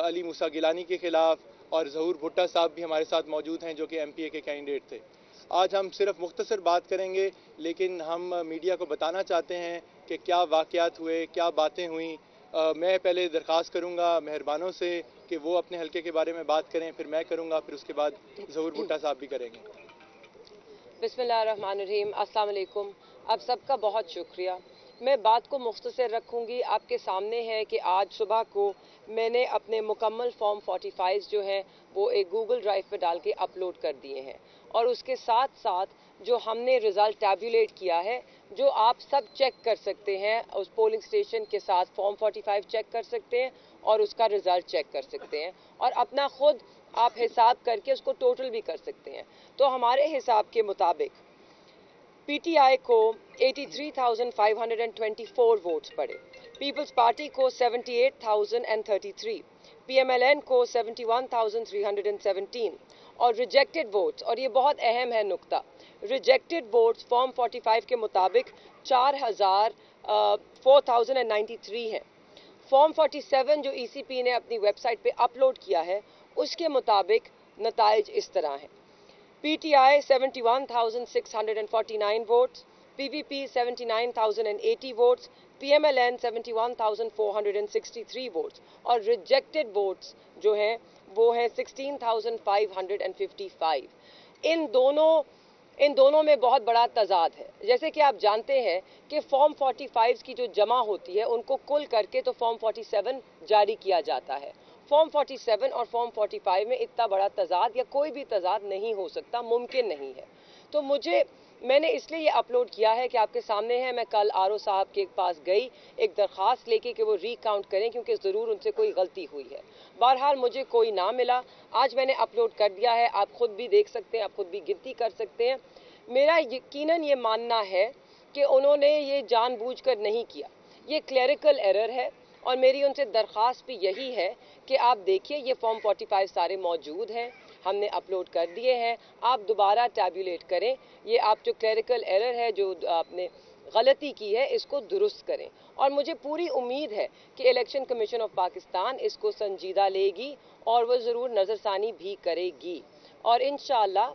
अली मूसा गिलानी के खिलाफ, और ज़हूर भुट्टा साहब भी हमारे साथ मौजूद हैं जो कि MPA के कैंडिडेट थे। आज हम सिर्फ मुख्तसर बात करेंगे, लेकिन हम मीडिया को बताना चाहते हैं कि क्या वाक़यात हुए, क्या बातें हुई। मैं पहले दरख्वास्त करूंगा मेहरबानों से कि वो अपने हलके के बारे में बात करें, फिर मैं करूंगा, फिर उसके बाद ज़हूर भुट्टा साहब भी करेंगे। बिस्मिल्लाहिर्रहमानिर्रहीम, अस्सलाम वालेकुम। आप सबका बहुत शुक्रिया। मैं बात को मुख्तसर रखूंगी। आपके सामने है कि आज सुबह को मैंने अपने मुकम्मल फॉर्म 45 जो हैं वो एक गूगल ड्राइव पर डाल के अपलोड कर दिए हैं, और उसके साथ साथ जो हमने रिज़ल्ट टैबुलेट किया है, जो आप सब चेक कर सकते हैं, उस पोलिंग स्टेशन के साथ फॉर्म 45 चेक कर सकते हैं और उसका रिज़ल्ट चेक कर सकते हैं, और अपना खुद आप हिसाब करके उसको टोटल भी कर सकते हैं। तो हमारे हिसाब के मुताबिक PTI को 83,524 वोट्स पड़े, पीपल्स पार्टी को 78,033, PMLN को 71,317, और रिजेक्टेड वोट्स, और ये बहुत अहम है नुक्ता, रिजेक्टेड वोट्स फॉर्म 45 के मुताबिक 4,93 हैं। फॉर्म 47 जो ECP ने अपनी वेबसाइट पे अपलोड किया है उसके मुताबिक नताइज इस तरह हैं। PTI 71,649 votes, PPP 79,080 votes, PMLN 71,463 votes, और रिजेक्टेड वोट्स जो हैं वो हैं 16,555। इन दोनों में बहुत बड़ा तजाद है। जैसे कि आप जानते हैं कि फॉर्म 45 की जो जमा होती है उनको कुल करके तो फॉर्म 47 जारी किया जाता है। फॉर्म 47 और फॉर्म 45 में इतना बड़ा तजाद या कोई भी तजाद नहीं हो सकता, मुमकिन नहीं है। तो मैंने इसलिए ये अपलोड किया है कि आपके सामने है। मैं कल RO साहब के पास गई एक दरख्वास्त लेके कि वो रीकाउंट करें, क्योंकि ज़रूर उनसे कोई गलती हुई है। बहरहाल मुझे कोई ना मिला। आज मैंने अपलोड कर दिया है, आप खुद भी देख सकते हैं, आप खुद भी गिनती कर सकते हैं। मेरा यकीनन ये मानना है कि उन्होंने ये जानबूझकर नहीं किया, ये क्लरिकल एरर है, और मेरी उनसे दरख्वास्त भी यही है कि आप देखिए ये फॉर्म 45 सारे मौजूद हैं, हमने अपलोड कर दिए हैं, आप दोबारा टैबुलेट करें। ये आप जो क्लरिकल एरर है, जो आपने गलती की है, इसको दुरुस्त करें। और मुझे पूरी उम्मीद है कि इलेक्शन कमीशन ऑफ पाकिस्तान इसको संजीदा लेगी और वो ज़रूर नज़रसानी भी करेगी, और इंशाअल्लाह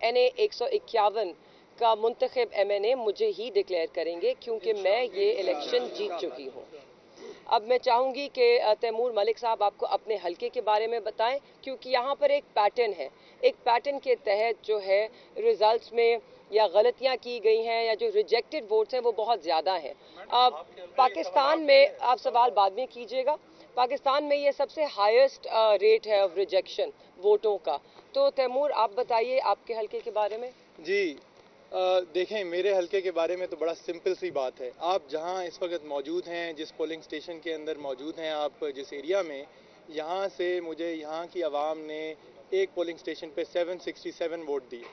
NA 151 का मुंतखब MNA मुझे ही डिक्लेयर करेंगे, क्योंकि मैं ये इलेक्शन जीत चुकी हूँ। अब मैं चाहूँगी कि तैमूर मलिक साहब आपको अपने हलके के बारे में बताएं, क्योंकि यहाँ पर एक पैटर्न है। एक पैटर्न के तहत जो है रिजल्ट्स में या गलतियाँ की गई हैं या जो रिजेक्टेड वोट्स हैं वो बहुत ज़्यादा हैं। पाकिस्तान में, आप सवाल बाद में कीजिएगा, पाकिस्तान में ये सबसे हाईएस्ट रेट है ऑफ रिजेक्शन वोटों का। तो तैमूर आप बताइए आपके हलके के बारे में। जी, देखें, मेरे हलके के बारे में तो बड़ा सिंपल सी बात है। आप जहां इस वक्त मौजूद हैं, जिस पोलिंग स्टेशन के अंदर मौजूद हैं, आप जिस एरिया में, यहां से मुझे यहां की आवाम ने एक पोलिंग स्टेशन पे 767 वोट दिए,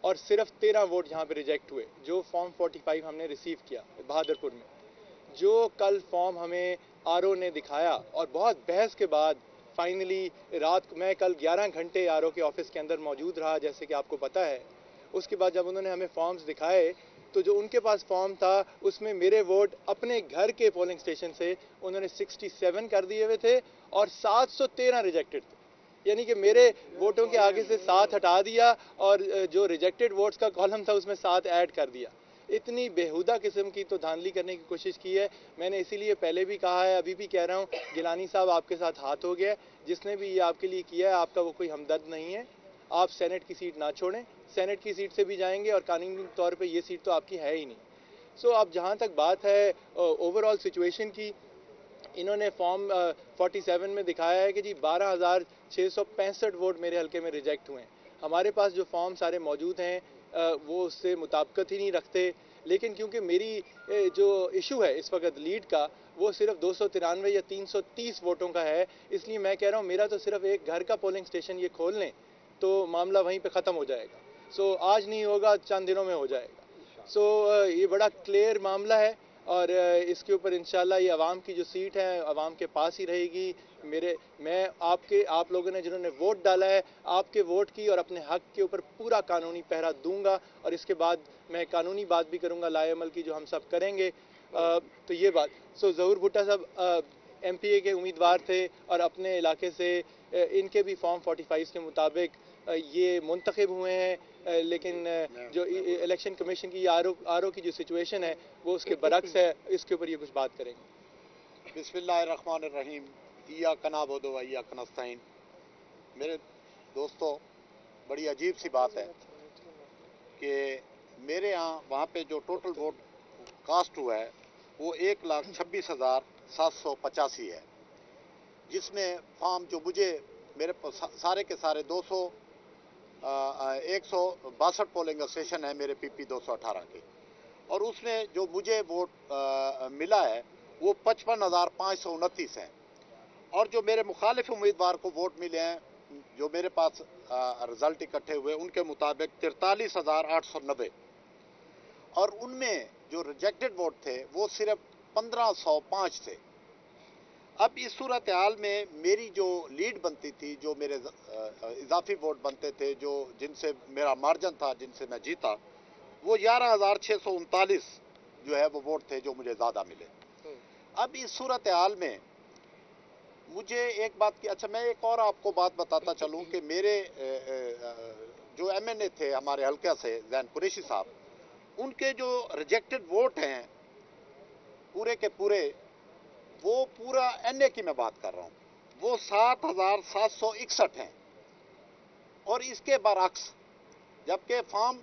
और सिर्फ 13 वोट यहां पे रिजेक्ट हुए, जो फॉर्म 45 हमने रिसीव किया बहादुरपुर में। जो कल फॉर्म हमें RO ने दिखाया, और बहुत बहस के बाद फाइनली रात को, मैं कल 11 घंटे RO के ऑफिस के अंदर मौजूद रहा, जैसे कि आपको पता है। उसके बाद जब उन्होंने हमें फॉर्म्स दिखाए, तो जो उनके पास फॉर्म था उसमें मेरे वोट अपने घर के पोलिंग स्टेशन से उन्होंने 67 कर दिए हुए थे, और 713 रिजेक्टेड थे। यानी कि मेरे वोटों के आगे से 7 हटा दिया, और जो रिजेक्टेड वोट्स का कॉलम था उसमें 7 ऐड कर दिया। इतनी बेहुदा किस्म की तो धांधली करने की कोशिश की है। मैंने इसीलिए पहले भी कहा है, अभी भी कह रहा हूँ, गिलानी साहब आपके साथ हाथ हो गया। जिसने भी ये आपके लिए किया है, आपका वो कोई हमदर्द नहीं है। आप सेनेट की सीट ना छोड़ें, सेनेट की सीट से भी जाएंगे, और कानूनी तौर पे ये सीट तो आपकी है ही नहीं। सो अब जहाँ तक बात है ओवरऑल सिचुएशन की, इन्होंने फॉर्म 47 में दिखाया है कि जी 12,665 वोट मेरे हलके में रिजेक्ट हुए हैं। हमारे पास जो फॉर्म सारे मौजूद हैं वो उससे मुताबिकत ही नहीं रखते। लेकिन क्योंकि मेरी जो इशू है इस वक्त लीड का, वो सिर्फ 293 या 330 वोटों का है, इसलिए मैं कह रहा हूँ मेरा तो सिर्फ एक घर का पोलिंग स्टेशन ये खोल लें तो मामला वहीं पे ख़त्म हो जाएगा। सो आज नहीं होगा, चंद दिनों में हो जाएगा। सो ये बड़ा क्लियर मामला है, और इसके ऊपर इंशाल्लाह ये आवाम की जो सीट है आवाम के पास ही रहेगी। मैं आप लोगों ने जिन्होंने वोट डाला है, आपके वोट की और अपने हक के ऊपर पूरा कानूनी पहरा दूंगा, और इसके बाद मैं कानूनी बात भी करूंगा लाएअमल की, जो हम सब करेंगे। तो ये बात। सो ज़हूर भुट्टा साहब, MPA के उम्मीदवार थे और अपने इलाके से इनके भी फॉर्म 45 के मुताबिक ये मुंतखब हुए हैं, लेकिन जो इलेक्शन कमीशन की आर ओ की जो सिचुएशन है वो उसके बरक्स है। इसके ऊपर ये कुछ बात करेंगे। बिस्मिल्लाहिर्रहमानिर्रहीम, इय्याका नअबुदु व इय्याका नस्तईन। मेरे दोस्तों, बड़ी अजीब सी बात है कि मेरे यहाँ वहाँ पे जो टोटल वोट कास्ट हुआ है वो 1,26,785 है, जिसमें फॉर्म जो मुझे मेरे सारे के सारे 162 पोलिंग स्टेशन है मेरे PP 218 के, और उसमें जो मुझे वोट मिला है वो 55,529 है। और जो मेरे मुखालिफ उम्मीदवार को वोट मिले हैं, जो मेरे पास रिजल्ट इकट्ठे हुए, उनके मुताबिक 43,890, और उनमें जो रिजेक्टेड वोट थे वो सिर्फ 1,505 थे। अब इस सूरत हाल में मेरी जो लीड बनती थी, जो मेरे इजाफी वोट बनते थे, जो जिनसे मेरा मार्जिन था, जिनसे मैं जीता, वो 11,639 जो है वो वोट थे जो मुझे ज़्यादा मिले। अब इस सूरत हाल में मुझे एक बात की, अच्छा मैं एक और आपको बात बताता चलूं कि मेरे जो MNA थे हमारे हल्के से जैन कुरैशी साहब, उनके जो रिजेक्टेड वोट हैं पूरे के पूरे, वो पूरा NA की मैं बात कर रहा हूँ, वो 7,761 हैं। और इसके बरक्स जबकि फॉर्म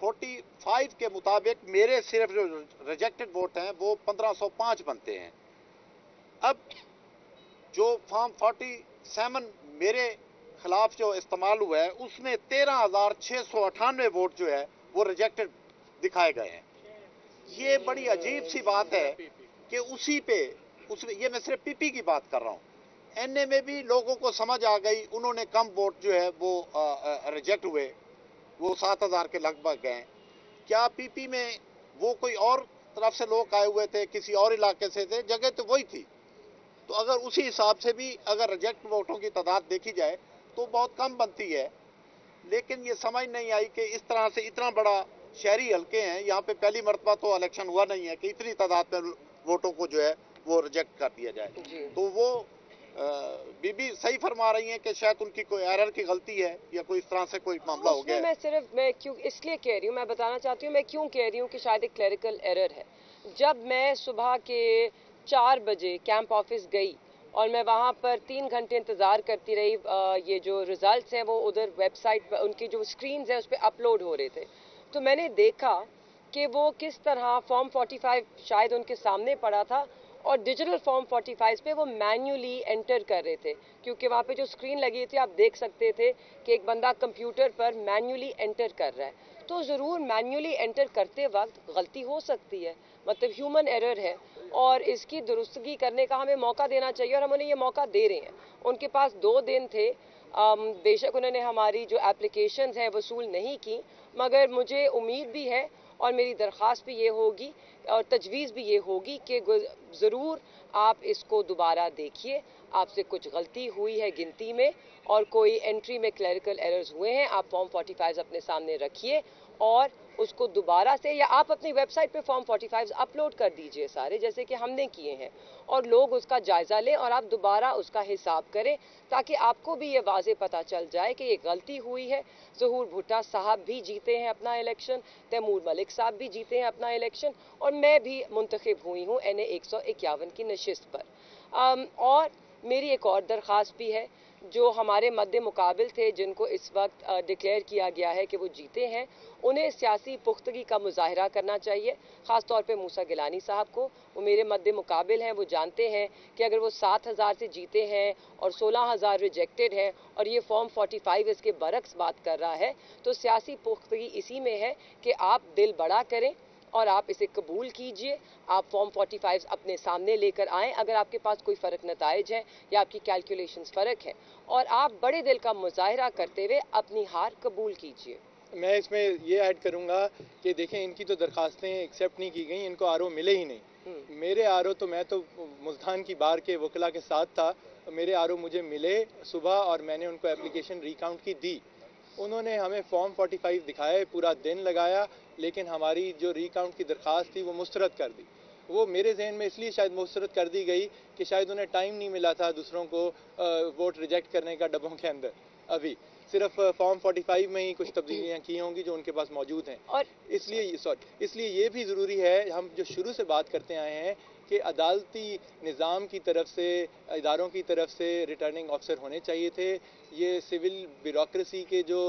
45 के मुताबिक मेरे सिर्फ जो रिजेक्टेड वोट हैं वो 1,505 बनते हैं। अब जो फॉर्म 47 मेरे खिलाफ जो इस्तेमाल हुआ है उसमें 13,698 वोट जो है वो रिजेक्टेड दिखाए गए हैं। ये बड़ी अजीब सी बात है कि उसमें ये मैं सिर्फ PP की बात कर रहा हूँ। NA में भी लोगों को समझ आ गई, उन्होंने कम वोट जो है वो रिजेक्ट हुए, वो 7,000 के लगभग गए। क्या PP में वो कोई और तरफ से लोग आए हुए थे, किसी और इलाके से थे? जगह तो वही थी। तो अगर उसी हिसाब से भी अगर रिजेक्ट वोटों की तादाद देखी जाए तो बहुत कम बनती है। लेकिन ये समझ नहीं आई कि इस तरह से इतना बड़ा शहरी हल्के हैं, यहाँ पे पहली मरतबा तो इलेक्शन हुआ नहीं है कि इतनी तादाद में वोटों को जो है वो रिजेक्ट कर दिया जाए। तो वो बीबी सही फरमा रही हैं कि शायद उनकी कोई एरर की गलती है या कोई इस तरह से कोई मामला हो गया है। मैं क्यों इसलिए कह रही हूँ, मैं बताना चाहती हूँ मैं क्यों कह रही हूँ कि शायद एक क्लरिकल एरर है। जब मैं सुबह के 4 बजे कैंप ऑफिस गई और मैं वहाँ पर 3 घंटे इंतज़ार करती रही, ये जो रिजल्ट्स हैं वो उधर वेबसाइट पर उनकी जो स्क्रीन्स हैं उस पर अपलोड हो रहे थे, तो मैंने देखा कि वो किस तरह फॉर्म 45 शायद उनके सामने पड़ा था और डिजिटल फॉर्म 45 पे वो मैन्युअली एंटर कर रहे थे, क्योंकि वहाँ पे जो स्क्रीन लगी थी आप देख सकते थे कि एक बंदा कंप्यूटर पर मैन्युअली एंटर कर रहा है। तो ज़रूर मैन्युअली एंटर करते वक्त गलती हो सकती है, मतलब ह्यूमन एरर है, और इसकी दुरुस्तगी करने का हमें मौका देना चाहिए और हम उन्हें ये मौका दे रहे हैं। उनके पास 2 दिन थे, बेशक उन्होंने हमारी जो एप्लीकेशंस हैं वसूल नहीं की, मगर मुझे उम्मीद भी है और मेरी दरख्वास्त भी ये होगी और तजवीज़ भी ये होगी कि ज़रूर आप इसको दोबारा देखिए। आपसे कुछ गलती हुई है गिनती में और कोई एंट्री में क्लरिकल एरर्स हुए हैं, आप फॉर्म 45 अपने सामने रखिए और उसको दोबारा से, या आप अपनी वेबसाइट पे फॉर्म 45 अपलोड कर दीजिए सारे, जैसे कि हमने किए हैं, और लोग उसका जायज़ा लें और आप दोबारा उसका हिसाब करें, ताकि आपको भी ये वाज़े पता चल जाए कि ये गलती हुई है। ज़हूर भुट्टा साहब भी जीते हैं अपना इलेक्शन, तैमूर मलिक साहब भी जीते हैं अपना इलेक्शन, और मैं भी मुंतखब हुई हूँ NA 151 की नशिस्त पर। और मेरी एक और दरख्वास्त भी है, जो हमारे मद्दे मुकाबिल थे जिनको इस वक्त डिक्लेयर किया गया है कि वो जीते हैं, उन्हें सियासी पुख्तगी का मुजाहरा करना चाहिए, ख़ास तौर पे मूसा गिलानी साहब को। वो मेरे मद्दे मुकाबिल हैं, वो जानते हैं कि अगर वो 7,000 से जीते हैं और 16,000 रिजेक्टेड है और ये फॉर्म 45 इसके बरक्स बात कर रहा है, तो सियासी पुख्तगी इसी में है कि आप दिल बड़ा करें और आप इसे कबूल कीजिए। आप फॉर्म 45 अपने सामने लेकर आएँ अगर आपके पास कोई फ़र्क नताइज है या आपकी कैलकुलेशंस फ़र्क है, और आप बड़े दिल का मुजाहरा करते हुए अपनी हार कबूल कीजिए। मैं इसमें ये ऐड करूंगा कि देखें, इनकी तो दरखास्तें एक्सेप्ट नहीं की गई, इनको RO मिले ही नहीं। मेरे RO तो मैं तो मुल्तान की बार के वकला के साथ था, मेरे RO मुझे मिले सुबह और मैंने उनको एप्लीकेशन रिकाउंट की दी। उन्होंने हमें फॉर्म 45 दिखाए, पूरा दिन लगाया, लेकिन हमारी जो रिकाउंट की दरख्वास्त थी वो मुस्तरद कर दी। वो मेरे जहन में इसलिए शायद मुस्तरद कर दी गई कि शायद उन्हें टाइम नहीं मिला था दूसरों को वोट रिजेक्ट करने का डब्बों के अंदर। अभी सिर्फ फॉर्म 45 में ही कुछ तब्दीलियाँ की होंगी जो उनके पास मौजूद हैं। और इसलिए ये भी ज़रूरी है, हम जो शुरू से बात करते आए हैं कि अदालती निज़ाम की तरफ से, इदारों की तरफ से रिटर्निंग ऑफिसर होने चाहिए थे। ये सिविल ब्यूरोक्रेसी के जो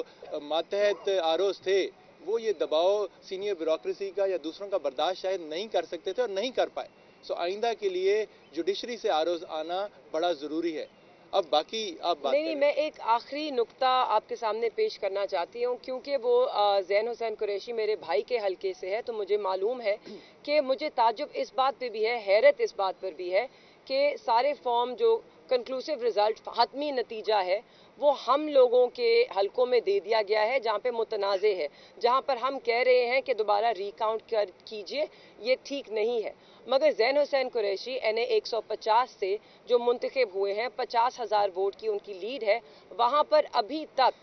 मातहत आरोज थे, वो ये दबाव सीनियर ब्यूरोक्रेसी का या दूसरों का बर्दाश्त शायद नहीं कर सकते थे और नहीं कर पाए। सो आइंदा के लिए जुडिशरी से आरोज आना बड़ा ज़रूरी है। अब बाकी आप बात नहीं, मैं एक आखिरी नुक्ता आपके सामने पेश करना चाहती हूँ, क्योंकि वो ज़ैन हुसैन कुरैशी मेरे भाई के हलके से है, तो मुझे मालूम है कि मुझे ताज्जुब इस बात पे भी है, हैरत इस बात पर भी है कि सारे फॉर्म जो कंक्लूसिव रिजल्ट, हतमी नतीजा है, वो हम लोगों के हलकों में दे दिया गया है जहाँ पे मुतनाज़े है, जहाँ पर हम कह रहे हैं कि दोबारा रिकाउंट कीजिए, ये ठीक नहीं है। मगर ज़ैन हुसैन कुरैशी NA 150 से जो मुंतखब हुए हैं, 50,000 वोट की उनकी लीड है, वहाँ पर अभी तक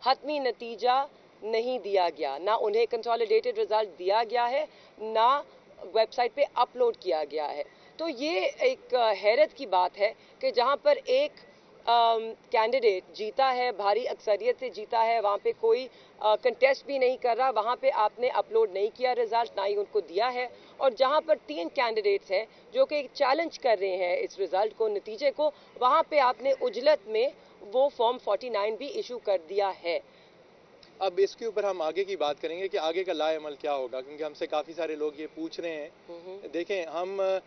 हतमी नतीजा नहीं दिया गया, ना उन्हें कंसोलिडेटेड रिजल्ट दिया गया है, ना वेबसाइट पे अपलोड किया गया है। तो ये एक हैरत की बात है कि जहाँ पर एक कैंडिडेट जीता है, भारी अक्सरियत से जीता है, वहाँ पे कोई कंटेस्ट भी नहीं कर रहा, वहाँ पे आपने अपलोड नहीं किया रिजल्ट, ना ही उनको दिया है। और जहाँ पर 3 कैंडिडेट्स हैं जो कि चैलेंज कर रहे हैं इस रिजल्ट को, नतीजे को, वहाँ पे आपने उजलत में वो फॉर्म 49 भी इशू कर दिया है। अब इसके ऊपर हम आगे की बात करेंगे कि आगे का लाएअमल क्या होगा, क्योंकि हमसे काफ़ी सारे लोग ये पूछ रहे हैं। देखें, हम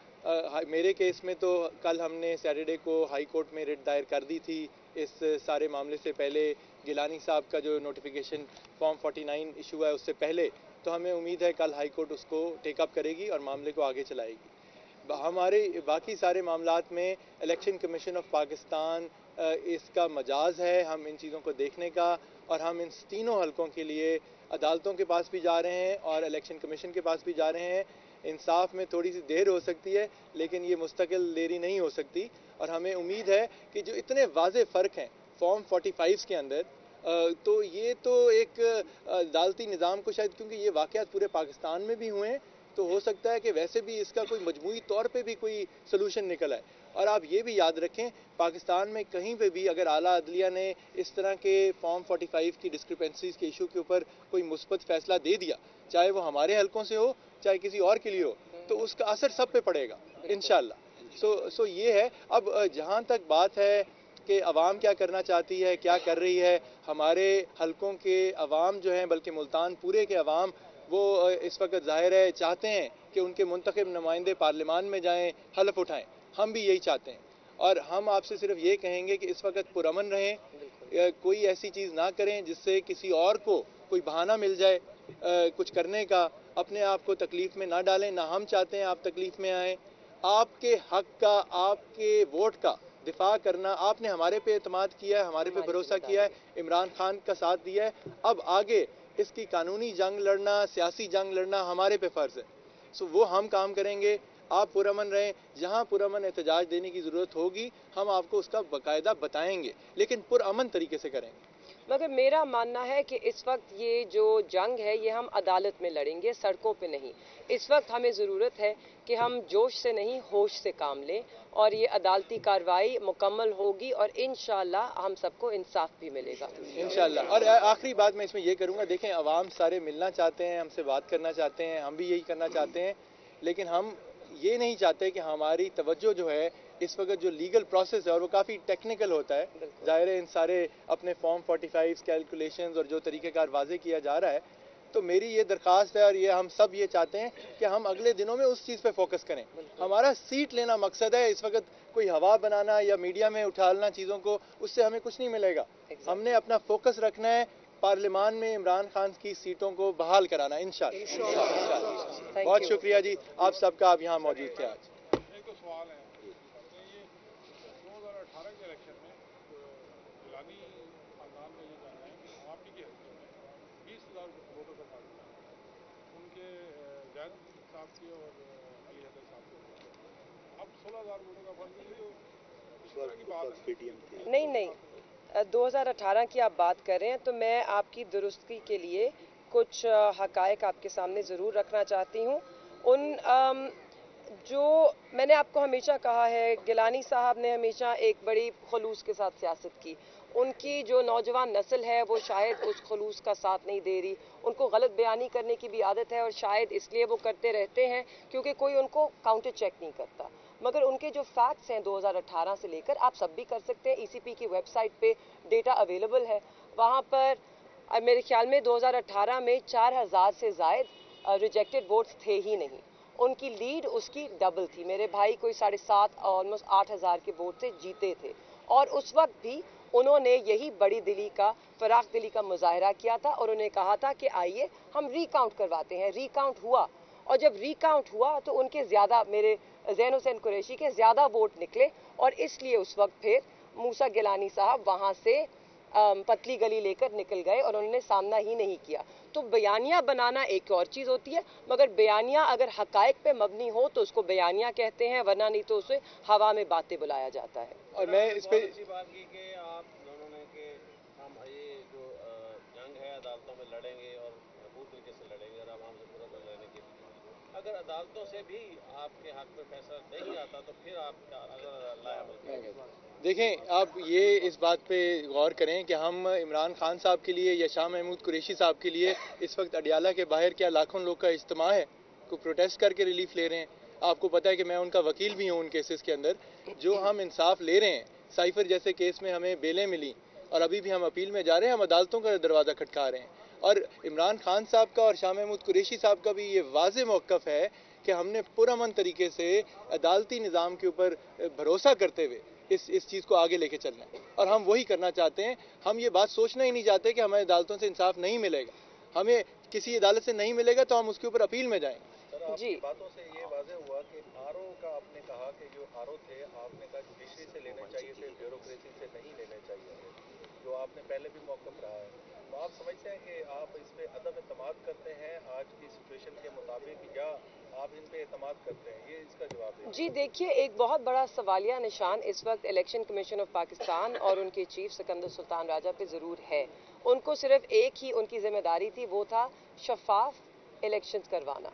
मेरे केस में तो कल हमने सैटरडे को हाई कोर्ट में रिट दायर कर दी थी इस सारे मामले से पहले। गिलानी साहब का जो नोटिफिकेशन फॉर्म 49 इशू हुआ है उससे पहले, तो हमें उम्मीद है कल हाई कोर्ट उसको टेकअप करेगी और मामले को आगे चलाएगी। हमारे बाकी सारे मामलात में इलेक्शन कमीशन ऑफ पाकिस्तान इसका मजाज है हम इन चीज़ों को देखने का, और हम इन तीनों हलकों के लिए अदालतों के पास भी जा रहे हैं और इलेक्शन कमीशन के पास भी जा रहे हैं। इंसाफ में थोड़ी सी देर हो सकती है, लेकिन ये मुस्तकिल देरी नहीं हो सकती। और हमें उम्मीद है कि जो इतने वाज़े फ़र्क हैं फॉर्म 45 के अंदर, तो ये तो एक अदालती निज़ाम को शायद, क्योंकि ये वाक़यात पूरे पाकिस्तान में भी हुए हैं, तो हो सकता है कि वैसे भी इसका कोई मजमूई तौर पे भी कोई सलूशन निकल आए। और आप ये भी याद रखें, पाकिस्तान में कहीं पे भी अगर आला अदलिया ने इस तरह के फॉर्म 45 की डिस्क्रिपेंसीज के इशू के ऊपर कोई मुस्बत फैसला दे दिया, चाहे वो हमारे हलकों से हो चाहे किसी और के लिए हो, तो उसका असर सब पे पड़ेगा इंशाल्लाह। सो ये है। अब जहाँ तक बात है कि अवाम क्या करना चाहती है, क्या कर रही है, हमारे हलकों के अवाम जो हैं, बल्कि मुल्तान पूरे के अवाम, वो इस वक्त ज़ाहिर है चाहते हैं कि उनके मुंतखब नुमाइंदे पार्लियामान में जाएं, हलफ उठाएं। हम भी यही चाहते हैं और हम आपसे सिर्फ ये कहेंगे कि इस वक्त पुरअमन रहें, कोई ऐसी चीज़ ना करें जिससे किसी और को कोई बहाना मिल जाए कुछ करने का। अपने आप को तकलीफ़ में ना डालें, ना हम चाहते हैं आप तकलीफ़ में आएँ। आपके हक का, आपके वोट का दिफा करना, आपने हमारे पे एतमाद किया है, हमारे पे भरोसा किया है, इमरान खान का साथ दिया है। अब आगे इसकी कानूनी जंग लड़ना, सियासी जंग लड़ना हमारे पे फ़र्ज़ है। सो वो हम काम करेंगे। आप पुरअमन रहें, जहाँ पुरअमन एहतजाज देने की ज़रूरत होगी हम आपको उसका बाकायदा बताएंगे, लेकिन पुरअमन तरीके से करेंगे। मगर मेरा मानना है कि इस वक्त ये जो जंग है ये हम अदालत में लड़ेंगे, सड़कों पे नहीं। इस वक्त हमें ज़रूरत है कि हम जोश से नहीं होश से काम लें और ये अदालती कार्रवाई मुकम्मल होगी और इंशाअल्लाह हम सबको इंसाफ भी मिलेगा इंशाअल्लाह। और आखिरी बात मैं इसमें ये करूँगा, देखें अवाम सारे मिलना चाहते हैं, हमसे बात करना चाहते हैं, हम भी यही करना चाहते हैं, लेकिन हम ये नहीं चाहते कि हमारी तवज्जो जो है इस वक्त जो लीगल प्रोसेस है और वो काफ़ी टेक्निकल होता है, ज़ाहिर है इन सारे अपने फॉर्म 45 कैलकुलेशंस और जो तरीक़ेकार वाज़े किया जा रहा है, तो मेरी ये दरख्वास्त है और ये हम सब ये चाहते हैं कि हम अगले दिनों में उस चीज़ पे फोकस करें। हमारा सीट लेना मकसद है, इस वक्त कोई हवा बनाना या मीडिया में उछालना चीज़ों को, उससे हमें कुछ नहीं मिलेगा। हमने अपना फोकस रखना है पार्लियामान में इमरान खान की सीटों को बहाल कराना, इंशाअल्लाह। बहुत शुक्रिया जी आप सबका, आप यहाँ मौजूद थे आज। एक तो सवाल है, ये 2018 के इलेक्शन में गिलानी खानदान में ये जानना है कि आवामी के हल्के में 20,000 वोटों का फार्मूला है, उनके जैद साहब की और अली हैदर साहब के। अब 16,000 वोटों का फर्क इस तरह की बात है। नहीं 2018 की आप बात कर रहे हैं, तो मैं आपकी दुरुस्ती के लिए कुछ हकायक आपके सामने ज़रूर रखना चाहती हूँ। उन जो मैंने आपको हमेशा कहा है, गिलानी साहब ने हमेशा एक बड़ी खलूस के साथ सियासत की। उनकी जो नौजवान नस्ल है वो शायद उस खलूस का साथ नहीं दे रही। उनको गलत बयानी करने की भी आदत है और शायद इसलिए वो करते रहते हैं क्योंकि कोई उनको काउंटर चेक नहीं करता। मगर उनके जो फैक्ट्स हैं 2018 से लेकर, आप सब भी कर सकते हैं, ईसीपी की वेबसाइट पे डेटा अवेलेबल है। वहाँ पर मेरे ख्याल में 2018 में 4000 से ज़ायद रिजेक्टेड वोट्स थे ही नहीं। उनकी लीड उसकी डबल थी। मेरे भाई कोई 7.5 ऑलमोस्ट 8000 के वोट से जीते थे और उस वक्त भी उन्होंने यही बड़ी दिली का, फराख दिली का मुजाहरा किया था और उन्हें कहा था कि आइए हम रिकाउंट करवाते हैं। रिकाउंट हुआ और जब रिकाउंट हुआ तो उनके ज़्यादा, मेरे ज़ैन हुसैन कुरैशी के ज़्यादा वोट निकले और इसलिए उस वक्त फिर मूसा गिलानी साहब वहाँ से पतली गली लेकर निकल गए और उन्होंने सामना ही नहीं किया। तो बयानिया बनाना एक और चीज़ होती है, मगर बयानिया अगर हकायक पे मबनी हो तो उसको बयानिया कहते हैं, वरना नहीं तो उसे हवा में बातें बुलाया जाता है। और मैं इस पे अच्छी बात की कि आप दोनों ने कि हम ये जो जंग है अदालतों में लड़ेंगे और भरपूर तरीके से लड़ेंगे और आवाम से पूरा लड़ने की। अगर अदालतों से भी आपके हक में फैसला नहीं आता तो फिर आप क्या अमल? देखें, आप ये इस बात पे गौर करें कि हम इमरान खान साहब के लिए या शाह महमूद कुरैशी साहब के लिए इस वक्त अडियाला के बाहर क्या लाखों लोग का इज्तिमा है, को प्रोटेस्ट करके रिलीफ ले रहे हैं। आपको पता है कि मैं उनका वकील भी हूँ उन केसेस के अंदर। जो हम इंसाफ ले रहे हैं, साइफर जैसे केस में हमें बेलें मिली और अभी भी हम अपील में जा रहे हैं, हम अदालतों का दरवाज़ा खटका रहे हैं। और इमरान खान साहब का और शाह महमूद कुरैशी साहब का भी ये वाज़ेह मौक़िफ़ है कि हमने पुरअमन तरीके से अदालती निज़ाम के ऊपर भरोसा करते हुए इस चीज़ को आगे लेके चलना है और हम वही करना चाहते हैं। हम ये बात सोचना ही नहीं चाहते कि हमें अदालतों से इंसाफ नहीं मिलेगा, हमें किसी अदालत से नहीं मिलेगा तो हम उसके ऊपर अपील में जाएंगे। जी, बातों से ये वाज़ेह हुआ कि आरओ का आपने कहा कि जो आरओ थे आपने कहा जुडिशरी से लेने चाहिए थे, ब्यूरोक्रेसी से नहीं लेने चाहिए थे, जो आपने पहले भी मौक़िफ़ रहा है। तो आप समझते हैं कि आप इस पे अदम एतमाद करते हैं आज की सिचुएशन के मुताबिक, या आप इन पे एतमाद करते हैं? ये इसका जवाब है। जी देखिए, एक बहुत बड़ा सवालिया निशान इस वक्त इलेक्शन कमीशन ऑफ पाकिस्तान और उनके चीफ सिकंदर सुल्तान राजा पे ज़रूर है। उनको सिर्फ एक ही उनकी जिम्मेदारी थी, वो था शफाफ इलेक्शंस करवाना।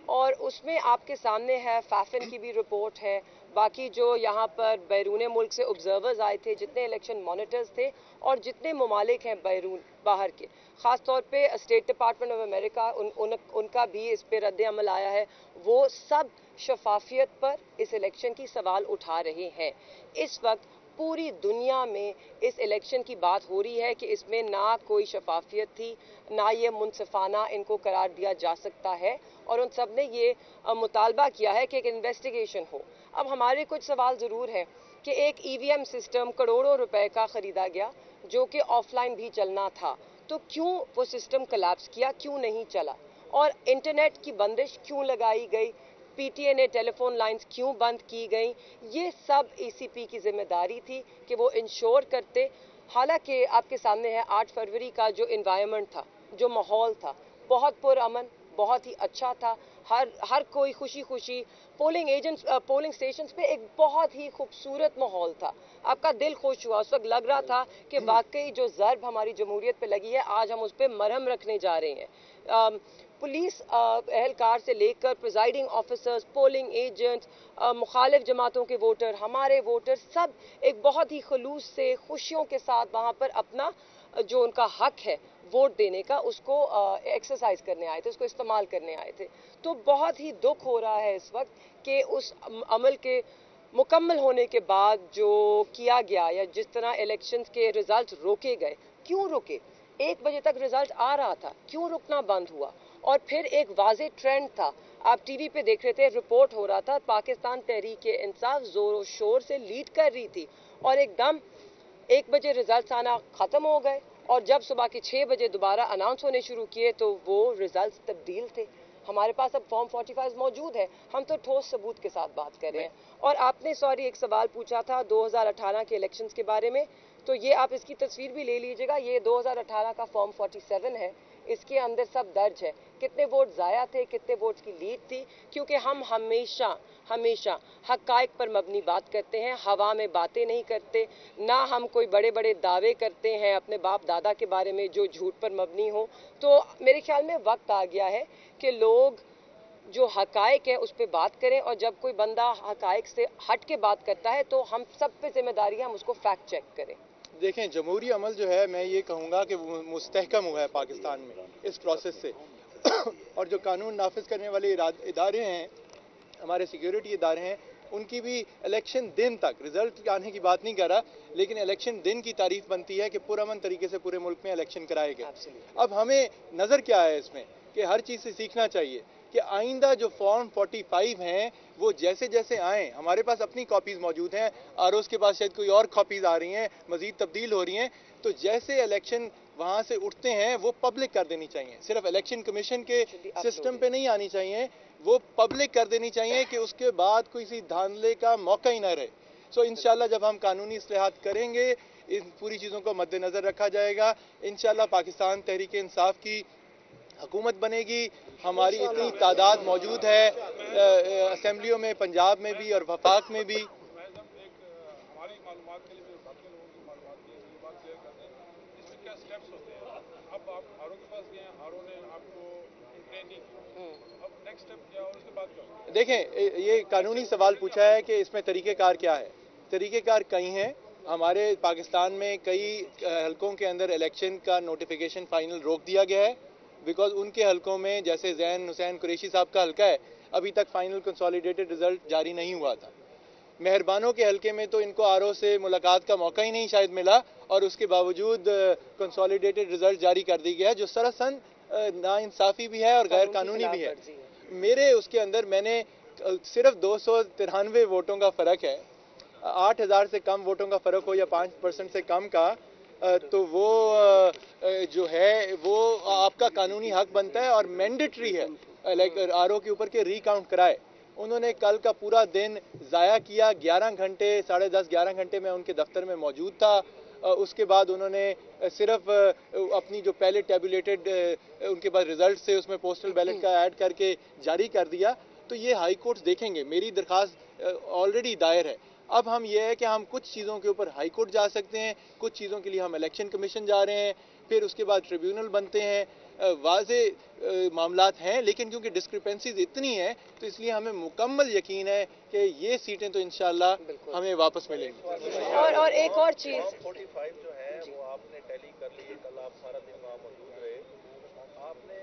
और उसमें आपके सामने है, फैफिन की भी रिपोर्ट है, बाकी जो यहाँ पर बैरून मुल्क से ऑब्जर्वर्स आए थे, जितने इलेक्शन मॉनिटर्स थे और जितने ममालिक हैं बैरून बाहर के, ख़ास तौर पे स्टेट डिपार्टमेंट ऑफ अमेरिका, उनका भी इस पे रद्द अमल आया है। वो सब शफाफियत पर इस इलेक्शन की सवाल उठा रहे हैं। इस वक्त पूरी दुनिया में इस इलेक्शन की बात हो रही है कि इसमें ना कोई शफाफियत थी, ना ये मुनसिफाना इनको करार दिया जा सकता है और उन सब ने ये मुतालबा किया है कि एक इन्वेस्टिगेशन हो। अब हमारे कुछ सवाल ज़रूर हैं कि एक ईवीएम सिस्टम करोड़ों रुपए का ख़रीदा गया जो कि ऑफलाइन भी चलना था, तो क्यों वो सिस्टम कोलैप्स किया, क्यों नहीं चला? और इंटरनेट की बंदिश क्यों लगाई गई, पीटीए ने टेलीफोन लाइंस क्यों बंद की गई? ये सब ईसीपी की जिम्मेदारी थी कि वो इंश्योर करते। हालांकि आपके सामने है 8 फरवरी का जो इन्वायरमेंट था, जो माहौल था, बहुत पुरअमन, बहुत ही अच्छा था। हर कोई खुशी खुशी, पोलिंग स्टेशंस पे एक बहुत ही खूबसूरत माहौल था। आपका दिल खुश हुआ, उस वक्त लग रहा था कि वाकई जो ज़र्ब हमारी जमहूरियत पे लगी है, आज हम उस पर मरहम रखने जा रहे हैं। पुलिस एहलकार से लेकर प्रिजाइडिंग ऑफिसर्स, पोलिंग एजेंट्स, मुखालिफ जमातों के वोटर, हमारे वोटर, सब एक बहुत ही खलूस से, खुशियों के साथ वहाँ पर अपना जो उनका हक है वोट देने का, उसको एक्सरसाइज करने आए थे, उसको इस्तेमाल करने आए थे। तो बहुत ही दुख हो रहा है इस वक्त कि उस अमल के मुकम्मल होने के बाद जो किया गया, या जिस तरह इलेक्शंस के रिजल्ट रोके गए, क्यों रुके? 1 बजे तक रिजल्ट आ रहा था, क्यों रुकना बंद हुआ? और फिर एक वाज़े ट्रेंड था, आप टीवी पे देख रहे थे, रिपोर्ट हो रहा था, पाकिस्तान तहरीक इंसाफ जोरों शोर से लीड कर रही थी और एकदम 1 बजे रिजल्ट आना ख़त्म हो गए और जब सुबह के 6 बजे दोबारा अनाउंस होने शुरू किए तो वो रिजल्ट तब्दील थे। हमारे पास अब फॉर्म 45 मौजूद है, हम तो ठोस सबूत के साथ बात कर रहे हैं। और आपने एक सवाल पूछा था 2018 के इलेक्शंस के बारे में, तो ये आप इसकी तस्वीर भी ले लीजिएगा। ये 2018 का फॉर्म 47 है, इसके अंदर सब दर्ज है, कितने वोट ज़ाया थे, कितने वोट की लीड थी, क्योंकि हम हमेशा हक़ाइक़ पर मबनी बात करते हैं, हवा में बातें नहीं करते। ना हम कोई बड़े बड़े दावे करते हैं अपने बाप दादा के बारे में जो झूठ पर मबनी हो। तो मेरे ख्याल में वक्त आ गया है कि लोग जो हकायक है उस पर बात करें, और जब कोई बंदा हकायक से हट के बात करता है तो हम सब पे जिम्मेदारी है हम उसको फैक्ट चेक करें। देखें, जमहूरी अमल जो है, मैं ये कहूँगा कि वो मुस्तहकम हुआ है पाकिस्तान में इस प्रोसेस से और जो कानून नाफिज करने वाले इदारे हैं, हमारे सिक्योरिटी इदारे हैं, उनकी भी इलेक्शन दिन तक, रिजल्ट आने की बात नहीं कर रहा, लेकिन इलेक्शन दिन की तारीफ बनती है कि पुरअमन तरीके से पूरे मुल्क में इलेक्शन कराए गए। अब हमें नज़र क्या है इसमें कि हर चीज़ से सीखना चाहिए कि आइंदा जो फॉर्म 45 हैं वो जैसे जैसे आएँ, हमारे पास अपनी कॉपीज़ मौजूद हैं, आरओज़ के पास शायद कोई और कॉपीज़ आ रही हैं, मज़ीद तब्दील हो रही हैं, तो जैसे इलेक्शन वहाँ से उठते हैं वो पब्लिक कर देनी चाहिए, सिर्फ इलेक्शन कमीशन के सिस्टम पे नहीं आनी चाहिए, वो पब्लिक कर देनी चाहिए कि उसके बाद किसी धांधले का मौका ही ना रहे। सो इंशाल्लाह जब हम कानूनी इस्तेहात करेंगे, इन पूरी चीज़ों को मद्देनज़र रखा जाएगा, इंशाल्लाह पाकिस्तान तहरीक इंसाफ की हुकूमत बनेगी। हमारी इतनी तादाद मौजूद है असेंबलियों में, पंजाब में भी और वफाक में भी। हमारी मालूमात के लिए भी, बाकी लोगों की मालूमात के लिए ये बात क्लियर कर दें, इसमें क्या स्टेप्स होते हैं। अब आप आरओ के पास गए, आरओ ने आपको ट्रेन नहीं किया, अब नेक्स्ट स्टेप क्या और उसके बाद क्या होगा? देखें, ये कानूनी सवाल पूछा है कि इसमें तरीक़ेकार क्या है। तरीक़ेकार कई हैं। हमारे पाकिस्तान में कई हलकों के अंदर इलेक्शन का नोटिफिकेशन फाइनल रोक दिया गया है, बिकॉज उनके हलकों में, जैसे जैन हुसैन कुरैशी साहब का हलका है, अभी तक फाइनल कंसोलिडेटेड रिजल्ट जारी नहीं हुआ था। मेहरबानों के हलके में तो इनको आरओ से मुलाकात का मौका ही नहीं शायद मिला, और उसके बावजूद कंसोलिडेटेड रिजल्ट जारी कर दी गया है, जो सरासन नाइंसाफ़ी भी है और गैर कानूनी भी है। मेरे उसके अंदर मैंने सिर्फ 293 वोटों का फ़र्क है, 8,000 से कम वोटों का फ़र्क हो या 5% से कम का, तो वो जो है वो आपका कानूनी हक बनता है और मैंडेटरी है लाइक आरओ के ऊपर के रिकाउंट कराए। उन्होंने कल का पूरा दिन ज़ाया किया, 11 घंटे, 10:30-11 घंटे में उनके दफ्तर में मौजूद था। उसके बाद उन्होंने सिर्फ अपनी जो पहले टेबुलेटेड उनके पास रिजल्ट से उसमें पोस्टल बैलेट का ऐड करके जारी कर दिया। तो ये हाई कोर्ट्स देखेंगे, मेरी दरख्वास्त ऑलरेडी दायर है। अब हम ये है कि हम कुछ चीज़ों के ऊपर हाई कोर्ट जा सकते हैं, कुछ चीज़ों के लिए हम इलेक्शन कमीशन जा रहे हैं, फिर उसके बाद ट्रिब्यूनल बनते हैं। वाज़े मामलात हैं, लेकिन क्योंकि डिस्क्रिपेंसीज इतनी हैं तो इसलिए हमें मुकम्मल यकीन है कि ये सीटें तो इंशाल्लाह हमें वापस मिलेंगी। और एक और चीज़, 45 जो है वो आपने टैली कर ली है, कल आप सारा दिन वहाँ मौजूद रहे, आपने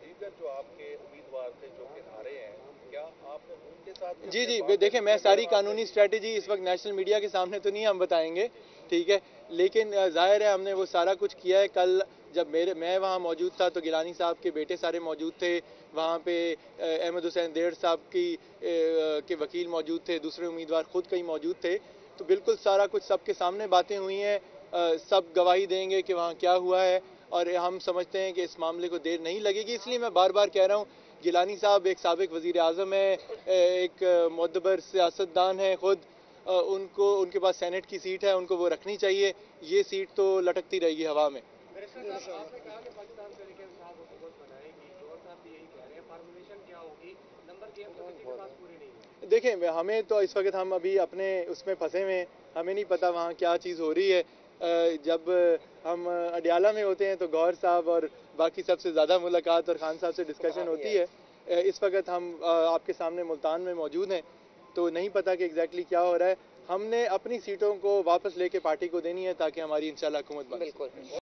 दीगर जो आपके उम्मीदवार थे जो कि हारे हैं, क्या आपने उनके साथ? जी, देखें, मैं सारी कानूनी स्ट्रेटजी इस वक्त नेशनल मीडिया के सामने तो नहीं हम बताएंगे, ठीक है, लेकिन जाहिर है हमने वो सारा कुछ किया है। कल जब मैं वहाँ मौजूद था तो गिलानी साहब के बेटे सारे मौजूद थे, वहाँ पे अहमद हुसैन देर साहब के वकील मौजूद थे, दूसरे उम्मीदवार खुद कहीं मौजूद थे, तो बिल्कुल सारा कुछ सबके सामने बातें हुई हैं। सब गवाही देंगे कि वहाँ क्या हुआ है, और हम समझते हैं कि इस मामले को देर नहीं लगेगी। इसलिए मैं बार बार कह रहा हूँ, गिलानी साहब एक साबिक वज़ीर आज़म है, एक मोतबर सियासतदान है खुद, उनको उनके पास सेनेट की सीट है, उनको वो रखनी चाहिए। ये सीट तो लटकती रहेगी हवा में। देखें, हमें तो इस वक्त हम अभी अपने उसमें फंसे हुए हैं, हमें नहीं पता वहाँ क्या चीज़ हो रही है। जब हम अडियाला में होते हैं तो गौहर साहब और बाकी सबसे ज़्यादा मुलाकात और खान साहब से डिस्कशन होती है। इस वक्त हम आपके सामने मुल्तान में मौजूद हैं, तो नहीं पता कि एग्जैक्टली क्या हो रहा है। हमने अपनी सीटों को वापस लेके पार्टी को देनी है ताकि हमारी इंशाल्लाह हुकूमत बने।